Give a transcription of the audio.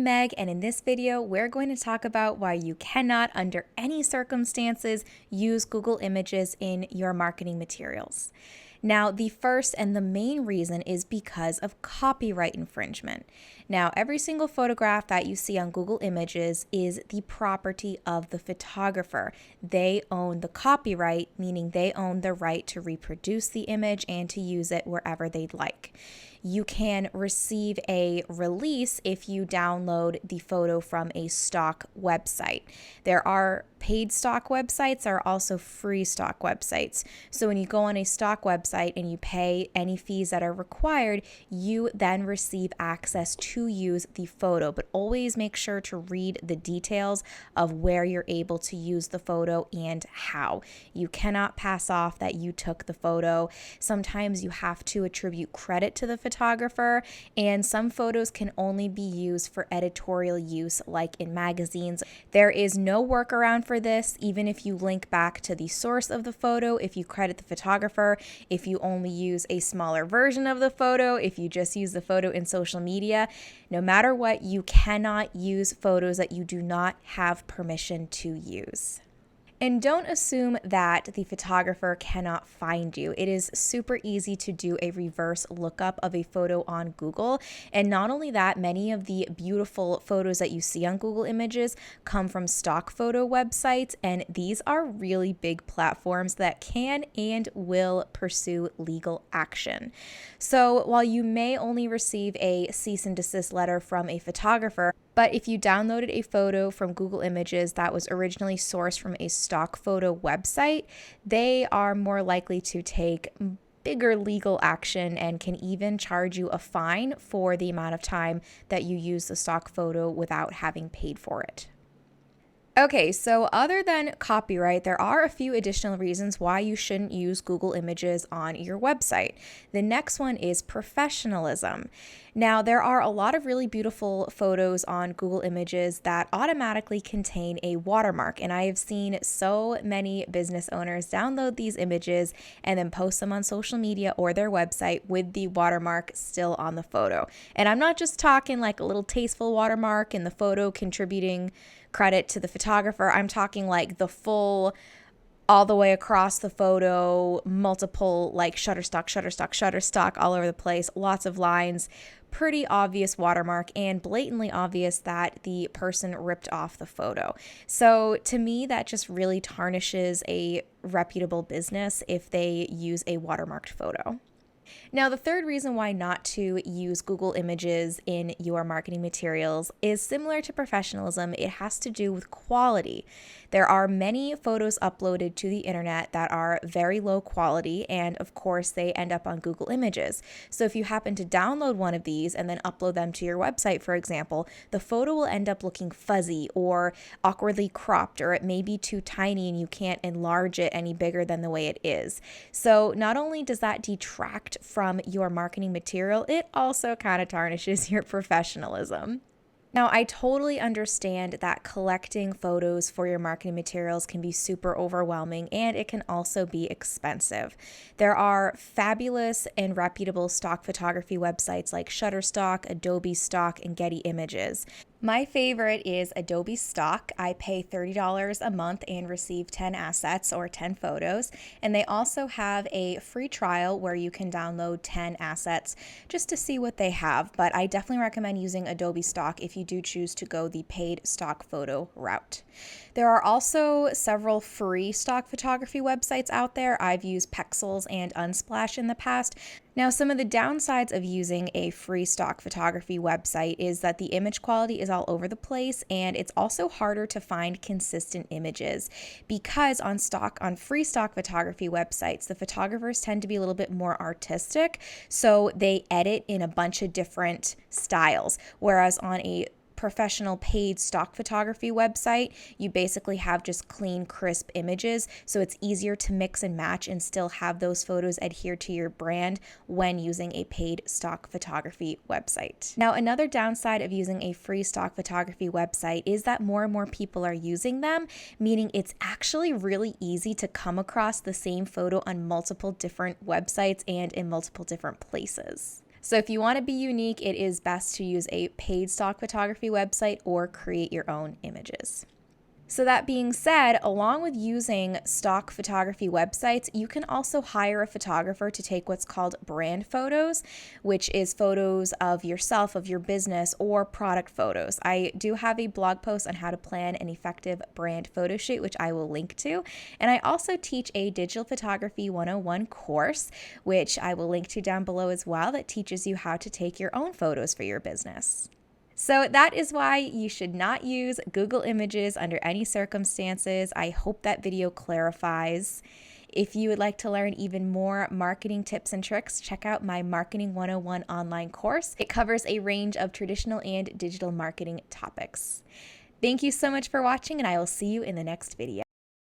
I'm Meg, and in this video, we're going to talk about why you cannot, under any circumstances, use Google Images in your marketing materials. Now, the first and the main reason is because of copyright infringement. Now, every single photograph that you see on Google Images is the property of the photographer. They own the copyright, meaning they own the right to reproduce the image and to use it wherever they'd like. You can receive a release if you download the photo from a stock website. There are paid stock websites, there are also free stock websites. So when you go on a stock website and you pay any fees that are required, you then receive access to use the photo. But always make sure to read the details of where you're able to use the photo and how. You cannot pass off that you took the photo. Sometimes you have to attribute credit to the photographer, and some photos can only be used for editorial use, like in magazines. There is no workaround for this, even if you link back to the source of the photo, if you credit the photographer, if you only use a smaller version of the photo, if you just use the photo in social media. No matter what, you cannot use photos that you do not have permission to use. And don't assume that the photographer cannot find you. It is super easy to do a reverse lookup of a photo on Google. And not only that, many of the beautiful photos that you see on Google Images come from stock photo websites. And these are really big platforms that can and will pursue legal action. So while you may only receive a cease and desist letter from a photographer, but if you downloaded a photo from Google Images that was originally sourced from a stock photo website, they are more likely to take bigger legal action and can even charge you a fine for the amount of time that you use the stock photo without having paid for it. Okay, so other than copyright, there are a few additional reasons why you shouldn't use Google Images on your website. The next one is professionalism. Now, there are a lot of really beautiful photos on Google Images that automatically contain a watermark, and I have seen so many business owners download these images and then post them on social media or their website with the watermark still on the photo. And I'm not just talking like a little tasteful watermark in the photo contributing credit to the photographer. I'm talking like the full, all the way across the photo, multiple like shutterstock all over the place, lots of lines, pretty obvious watermark, and blatantly obvious that the person ripped off the photo. So to me, that just really tarnishes a reputable business if they use a watermarked photo. Now, the third reason why not to use Google Images in your marketing materials is similar to professionalism. It has to do with quality. There are many photos uploaded to the internet that are very low quality, and of course, they end up on Google Images. So if you happen to download one of these and then upload them to your website, for example, the photo will end up looking fuzzy or awkwardly cropped, or it may be too tiny and you can't enlarge it any bigger than the way it is. So not only does that detract from your marketing material, it also kind of tarnishes your professionalism. Now, I totally understand that collecting photos for your marketing materials can be super overwhelming, and it can also be expensive. There are fabulous and reputable stock photography websites like Shutterstock, Adobe Stock, and Getty Images. My favorite is Adobe Stock. I pay $30 a month and receive 10 assets or 10 photos. And they also have a free trial where you can download 10 assets just to see what they have. But I definitely recommend using Adobe Stock if you do choose to go the paid stock photo route. There are also several free stock photography websites out there. I've used Pexels and Unsplash in the past. Now, some of the downsides of using a free stock photography website is that the image quality is all over the place, and it's also harder to find consistent images because on free stock photography websites, the photographers tend to be a little bit more artistic, so they edit in a bunch of different styles, whereas on a professional paid stock photography website, you basically have just clean, crisp images, so it's easier to mix and match and still have those photos adhere to your brand when using a paid stock photography website. Now, another downside of using a free stock photography website is that more and more people are using them, meaning it's actually really easy to come across the same photo on multiple different websites and in multiple different places. So if you want to be unique, it is best to use a paid stock photography website or create your own images. So that being said, along with using stock photography websites, you can also hire a photographer to take what's called brand photos, which is photos of yourself, of your business, or product photos. I do have a blog post on how to plan an effective brand photo shoot, which I will link to. And I also teach a digital photography 101 course, which I will link to down below as well, that teaches you how to take your own photos for your business. So that is why you should not use Google Images under any circumstances. I hope that video clarifies. If you would like to learn even more marketing tips and tricks, check out my Marketing 101 online course. It covers a range of traditional and digital marketing topics. Thank you so much for watching, and I will see you in the next video.